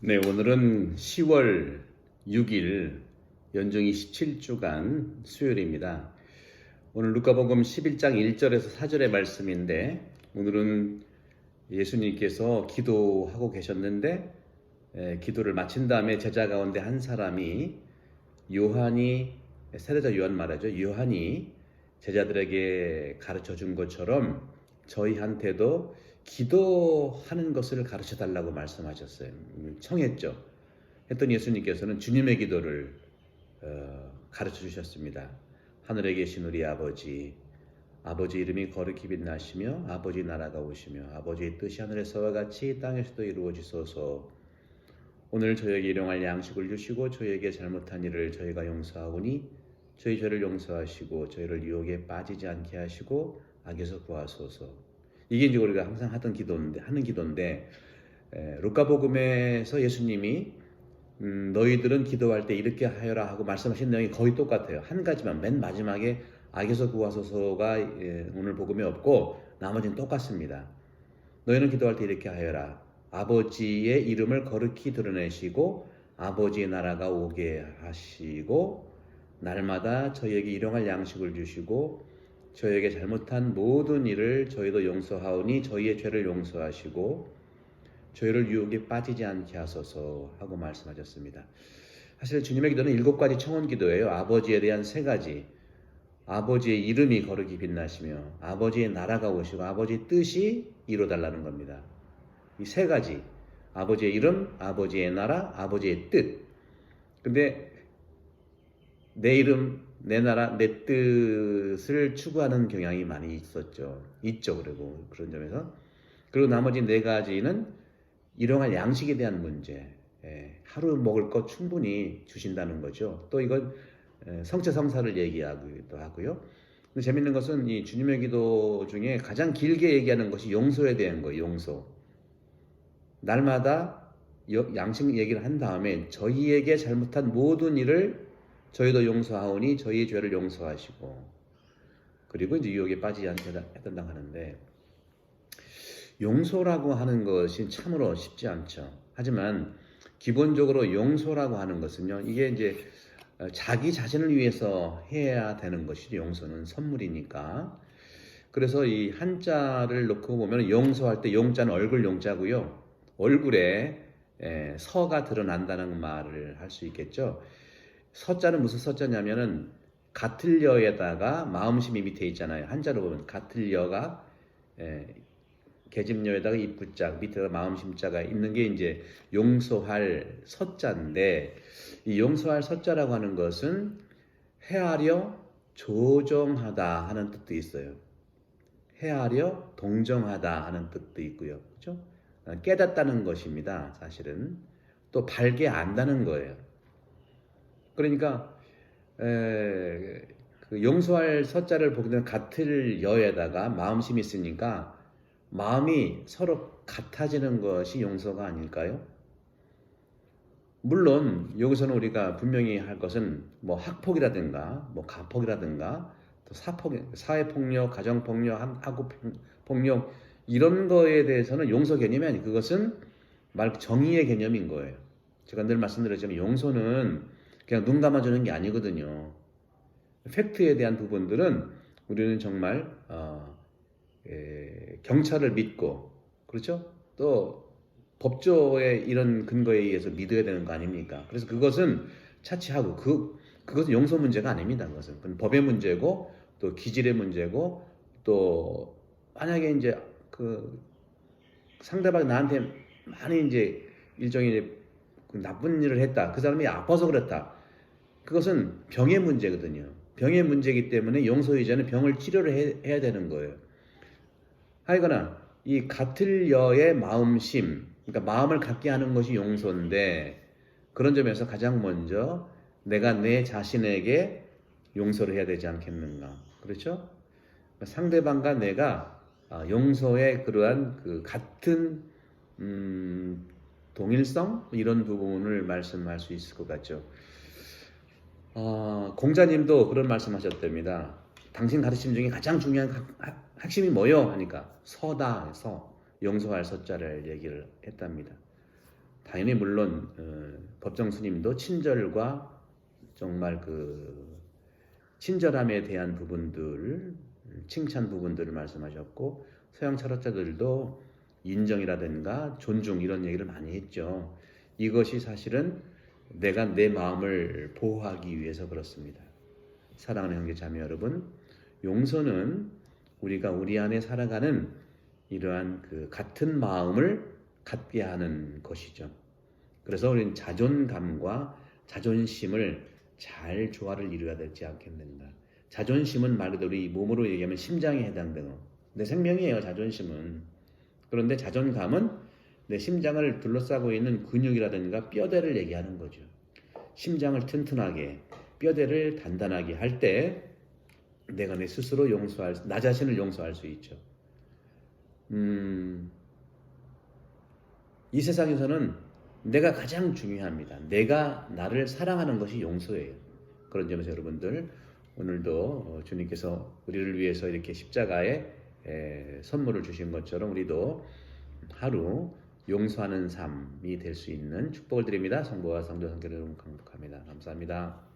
네, 오늘은 10월 6일 연중 27주간 수요일입니다. 오늘 루카복음 11장 1절에서 4절의 말씀인데, 오늘은 예수님께서 기도하고 계셨는데 기도를 마친 다음에 제자 가운데 한 사람이 요한이, 세례자 요한 말하죠. 요한이 제자들에게 가르쳐 준 것처럼 저희한테도 기도하는 것을 가르쳐 달라고 말씀하셨어요. 청했죠. 했더니 예수님께서는 주님의 기도를 가르쳐 주셨습니다. 하늘에 계신 우리 아버지, 아버지 이름이 거룩히 빛나시며 아버지 나라가 오시며 아버지의 뜻이 하늘에서와 같이 땅에서도 이루어지소서. 오늘 저에게 일용할 양식을 주시고 저에게 잘못한 일을 저희가 용서하오니 저희 죄를 용서하시고 저희를 유혹에 빠지지 않게 하시고 악에서 구하소서. 이게 이제 우리가 항상 하는 기도인데 루카복음에서 예수님이 너희들은 기도할 때 이렇게 하여라 하고 말씀하신 내용이 거의 똑같아요. 한 가지만 맨 마지막에 악에서 구하소서가 오늘 복음에 없고 나머지는 똑같습니다. 너희는 기도할 때 이렇게 하여라. 아버지의 이름을 거룩히 드러내시고 아버지의 나라가 오게 하시고 날마다 저희에게 일용할 양식을 주시고 저희에게 잘못한 모든 일을 저희도 용서하오니 저희의 죄를 용서하시고 저희를 유혹에 빠지지 않게 하소서 하고 말씀하셨습니다. 사실 주님의 기도는 7가지 청원 기도예요. 아버지에 대한 3가지. 아버지의 이름이 거룩히 빛나시며 아버지의 나라가 오시고 아버지의 뜻이 이루어달라는 겁니다. 이 3가지. 아버지의 이름, 아버지의 나라, 아버지의 뜻. 근데 내 이름, 내 나라, 내 뜻을 추구하는 경향이 많이 있죠. 그리고 그런 점에서. 그리고 나머지 4가지는 일용할 양식에 대한 문제. 하루 먹을 것 충분히 주신다는 거죠. 또 이건 성체성사를 얘기하기도 하고요. 근데 재밌는 것은 이 주님의 기도 중에 가장 길게 얘기하는 것이 용서에 대한 거예요. 용서. 날마다 양식 얘기를 한 다음에 저희에게 잘못한 모든 일을 저희도 용서하오니 저희의 죄를 용서하시고 그리고 이제 유혹에 빠지지 않게 해달라고 하는데, 용서라고 하는 것이 참으로 쉽지 않죠. 하지만 기본적으로 용서라고 하는 것은요, 이게 이제 자기 자신을 위해서 해야 되는 것이죠. 용서는 선물이니까. 그래서 이 한자를 놓고 보면 용서할 때 용자는 얼굴 용자고요. 얼굴에 서가 드러난다는 말을 할 수 있겠죠. 서자는 무슨 서자냐면은 가틀여에다가 마음심이 밑에 있잖아요. 한자로 보면 가틀여가 계집여에다가 입구자 밑에다 마음심자가 있는 게 이제 용서할 서자인데, 이 용서할 서자라고 하는 것은 헤아려 조정하다 하는 뜻도 있어요. 헤아려 동정하다 하는 뜻도 있고요. 그렇죠? 깨닫다는 것입니다. 사실은 또 밝게 안다는 거예요. 그러니까 그 용서할 서자를 보게 되면 같을 여에다가 마음심이 있으니까 마음이 서로 같아지는 것이 용서가 아닐까요? 물론 여기서는 우리가 분명히 할 것은 뭐 학폭이라든가 뭐 가폭이라든가 또 사회폭력, 가정폭력, 학업폭력 이런 거에 대해서는 용서 개념이 아니고 그것은 말 정의의 개념인 거예요. 제가 늘 말씀드렸지만 용서는 그냥 눈 감아주는 게 아니거든요. 팩트에 대한 부분들은 우리는 정말 경찰을 믿고, 그렇죠? 또 법조의 이런 근거에 의해서 믿어야 되는 거 아닙니까? 그래서 그것은 차치하고 그것은 용서 문제가 아닙니다. 그건 법의 문제고 또 기질의 문제고, 또 만약에 이제 그 상대방이 나한테 많이 이제 일종의 나쁜 일을 했다. 그 사람이 아파서 그랬다. 그것은 병의 문제거든요. 병의 문제이기 때문에 용서 이전에 병을 치료를 해야 되는 거예요. 하여거나 이 같을여의 마음심, 그러니까 마음을 갖게 하는 것이 용서인데, 그런 점에서 가장 먼저 내가 내 자신에게 용서를 해야 되지 않겠는가. 그렇죠? 상대방과 내가 용서의 그러한 그 같은 동일성 이런 부분을 말씀할 수 있을 것 같죠. 공자님도 그런 말씀하셨답니다. 당신 가르침 중에 가장 중요한 핵심이 뭐요? 하니까 서다 해서 용서할 서자를 얘기를 했답니다. 당연히 물론 법정 스님도 친절과 정말 친절함에 대한 부분들, 칭찬 부분들을 말씀하셨고, 서양 철학자들도 인정이라든가 존중 이런 얘기를 많이 했죠. 이것이 사실은 내가 내 마음을 보호하기 위해서 그렇습니다. 사랑하는 형제 자매 여러분, 용서는 우리가 우리 안에 살아가는 이러한 같은 마음을 갖게 하는 것이죠. 그래서 우리는 자존감과 자존심을 잘 조화를 이루어야 되지 않겠는가. 자존심은 말 그대로 우리 몸으로 얘기하면 심장에 해당되는 내 생명이에요. 자존심은. 그런데 자존감은 내 심장을 둘러싸고 있는 근육이라든가 뼈대를 얘기하는 거죠. 심장을 튼튼하게, 뼈대를 단단하게 할 때 내가 내 스스로 나 자신을 용서할 수 있죠. 이 세상에서는 내가 가장 중요합니다. 내가 나를 사랑하는 것이 용서예요. 그런 점에서 여러분들 오늘도 주님께서 우리를 위해서 이렇게 십자가에 선물을 주신 것처럼 우리도 하루 용서하는 삶이 될 수 있는 축복을 드립니다. 성부와 성도 성결을 강복합니다. 감사합니다.